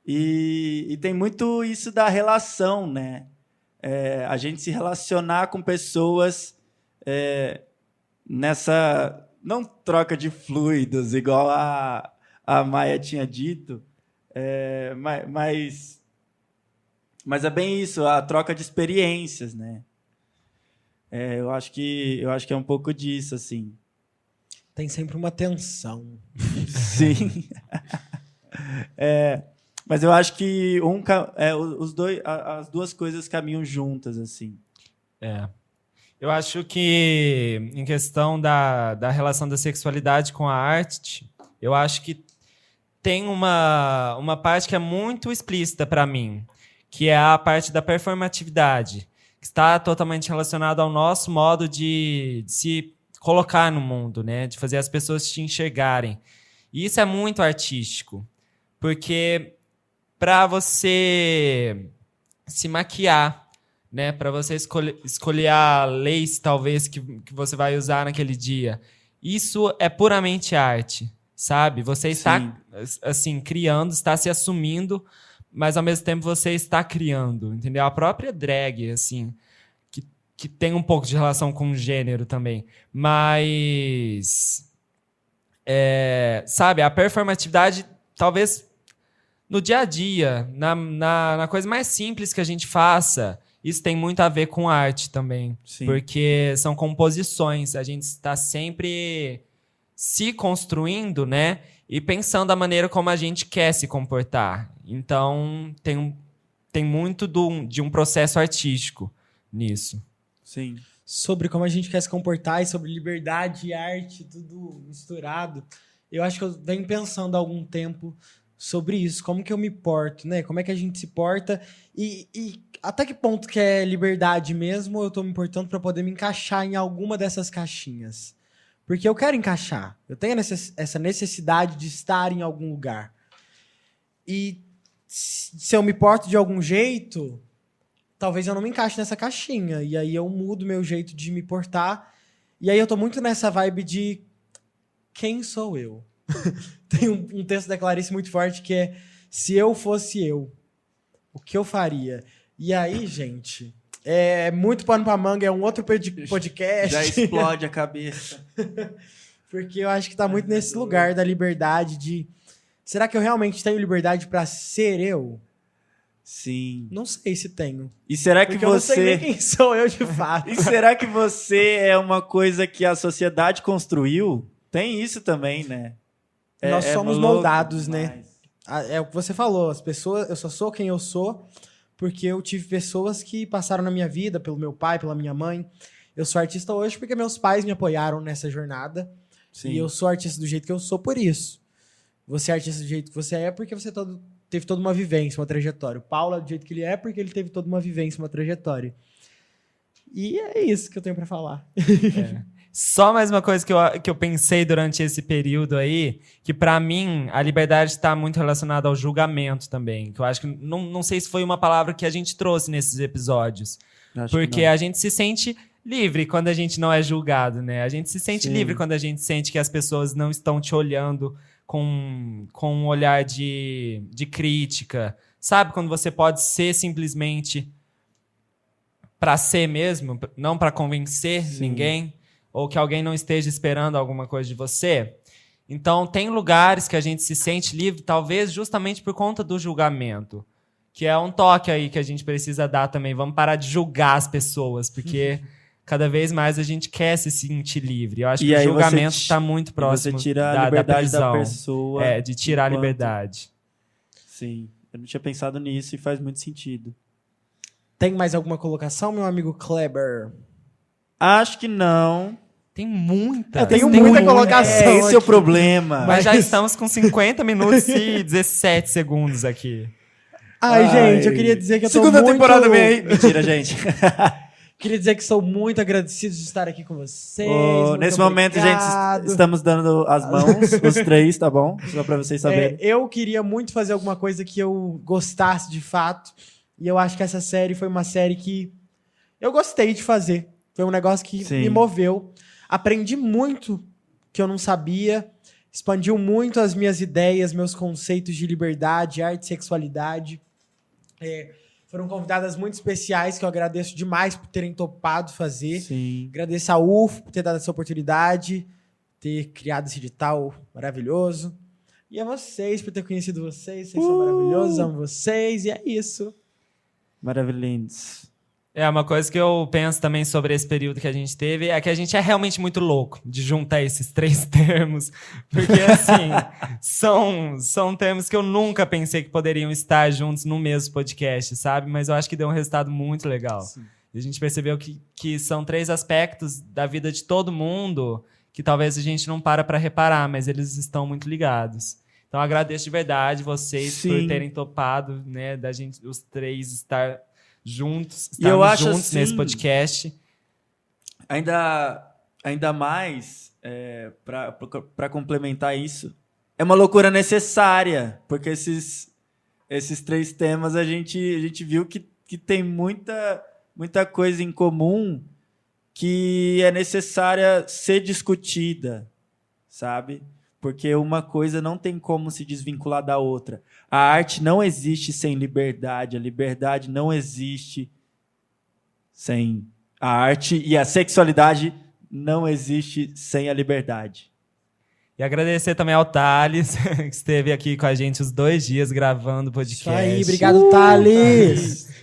C: e tem muito isso da relação, né? A gente se relacionar com pessoas nessa... Não troca de fluidos, igual a Maia tinha dito, mas é bem isso, a troca de experiências, né? Eu acho que é um pouco disso, assim.
D: Tem sempre uma tensão.
C: Sim. Mas eu acho que as duas coisas caminham juntas, assim.
B: Eu acho que, em questão da relação da sexualidade com a arte, eu acho que tem uma parte que é muito explícita para mim, que é a parte da performatividade, que está totalmente relacionada ao nosso modo de se colocar no mundo, né? De fazer as pessoas te enxergarem. E isso é muito artístico, porque para você se maquiar, né? Para você escolher a lace, talvez, que você vai usar naquele dia, isso é puramente arte, sabe? Você está, assim, criando, está se assumindo, mas, ao mesmo tempo, você está criando, entendeu? A própria drag, assim, que tem um pouco de relação com o gênero também. Mas, sabe, a performatividade, talvez, no dia a dia, na coisa mais simples que a gente faça, isso tem muito a ver com arte também. Sim. Porque são composições, a gente está sempre se construindo, né? E pensando a maneira como a gente quer se comportar. Então, tem muito de um processo artístico nisso.
C: Sim.
D: Sobre como a gente quer se comportar e sobre liberdade e arte, tudo misturado. Eu acho que eu venho pensando há algum tempo sobre isso. Como que eu me porto, né? Como é que a gente se porta e até que ponto que é liberdade mesmo eu tô me importando para poder me encaixar em alguma dessas caixinhas. Porque eu quero encaixar. Eu tenho essa necessidade de estar em algum lugar. E se eu me porto de algum jeito, talvez eu não me encaixe nessa caixinha. E aí eu mudo meu jeito de me portar. E aí eu tô muito nessa vibe de quem sou eu? Tem um texto da Clarice muito forte que é: se eu fosse eu, o que eu faria? E aí, gente... É muito pano pra manga, é um outro podcast.
C: Já explode a cabeça.
D: Porque eu acho que tá muito nesse lugar da liberdade de... Será que eu realmente tenho liberdade pra ser eu?
C: Sim.
D: Não sei se tenho.
C: E será que
D: porque eu não sei nem quem sou eu de fato.
C: E será que você é uma coisa que a sociedade construiu? Tem isso também, né?
D: Nós somos moldados, né? É o que você falou, as pessoas... Eu só sou quem eu sou... porque eu tive pessoas que passaram na minha vida, pelo meu pai, pela minha mãe. Eu sou artista hoje porque meus pais me apoiaram nessa jornada. Sim. E eu sou artista do jeito que eu sou por isso. Você é artista do jeito que você é porque você teve toda uma vivência, uma trajetória. O Paulo é do jeito que ele é porque ele teve toda uma vivência, uma trajetória. E é isso que eu tenho pra falar.
B: Só mais uma coisa que eu pensei durante esse período aí, que pra mim a liberdade está muito relacionada ao julgamento também, que eu acho que não sei se foi uma palavra que a gente trouxe nesses episódios, porque a gente se sente livre quando a gente não é julgado, né? A gente se sente livre quando a gente sente que as pessoas não estão te olhando com um olhar de crítica. Sabe? Quando você pode ser simplesmente para ser mesmo, não para convencer ninguém, ou que alguém não esteja esperando alguma coisa de você. Então, tem lugares que a gente se sente livre, talvez justamente por conta do julgamento, que é um toque aí que a gente precisa dar também. Vamos parar de julgar as pessoas, porque cada vez mais a gente quer se sentir livre. Eu acho que o julgamento está muito próximo
C: você tira a liberdade
B: da prisão.
C: da pessoa.
B: De tirar a liberdade.
C: Sim, eu não tinha pensado nisso e faz muito sentido.
D: Tem mais alguma colocação, meu amigo Kleber?
C: Acho que não.
B: Tem muita.
D: Eu tenho muita colocação.
C: Esse é o problema.
B: Mas já estamos com 50 minutos e 17 segundos aqui.
D: Ai, gente, eu queria dizer que eu tô
C: Segunda
D: muito...
C: temporada vem aí. Mentira, gente.
D: Queria dizer que sou muito agradecido de estar aqui com vocês.
C: Nesse momento, gente, estamos dando as mãos, os três, tá bom? Só pra vocês saberem.
D: Eu queria muito fazer alguma coisa que eu gostasse de fato. E eu acho que essa série foi uma série que eu gostei de fazer. Foi um negócio que me moveu. Aprendi muito que eu não sabia. Expandiu muito as minhas ideias, meus conceitos de liberdade, arte e sexualidade. Foram convidadas muito especiais que eu agradeço demais por terem topado fazer.
C: Sim.
D: Agradeço a UF por ter dado essa oportunidade, ter criado esse edital maravilhoso. E a vocês por ter conhecido vocês. Vocês são maravilhosos, amo vocês. E é isso.
C: Maravilhosos.
B: É, uma coisa que eu penso também sobre esse período que a gente teve é que a gente é realmente muito louco de juntar esses 3 termos. Porque, assim, são termos que eu nunca pensei que poderiam estar juntos no mesmo podcast, sabe? Mas eu acho que deu um resultado muito legal. Sim. E a gente percebeu que são 3 aspectos da vida de todo mundo que talvez a gente não para reparar, mas eles estão muito ligados. Então, eu agradeço de verdade vocês por terem topado, né, da gente, os 3 estarmos juntos
C: assim,
B: nesse podcast.
C: Ainda mais, para complementar isso, é uma loucura necessária, porque esses 3 temas a gente viu que tem muita coisa em comum que é necessária ser discutida, sabe? Porque uma coisa não tem como se desvincular da outra. A arte não existe sem liberdade. A liberdade não existe sem a arte. E a sexualidade não existe sem a liberdade.
B: E agradecer também ao Thales, que esteve aqui com a gente os 2 dias gravando o podcast.
D: Isso aí, obrigado, Thales!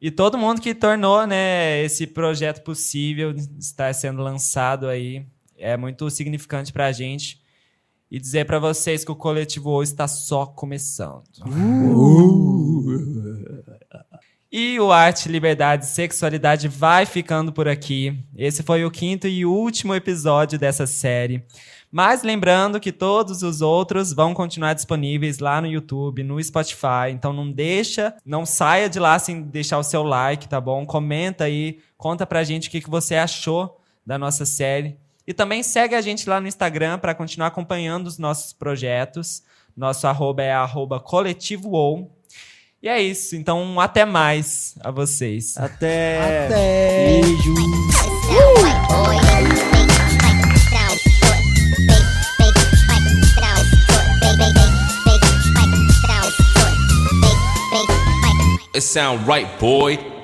B: E todo mundo que tornou, né, esse projeto possível estar sendo lançado aí. É muito significante pra gente. E dizer para vocês que o Coletivo O está só começando. E o Arte, Liberdade e Sexualidade vai ficando por aqui. Esse foi o 5º e último episódio dessa série. Mas lembrando que todos os outros vão continuar disponíveis lá no YouTube, no Spotify. Então não saia de lá sem deixar o seu like, tá bom? Comenta aí, conta pra gente o que você achou da nossa série. E também segue a gente lá no Instagram para continuar acompanhando os nossos projetos. Nosso @ é @coletivoou. E é isso. Então, até mais a vocês.
C: Até.
D: Beijo.
A: It sound right, boy.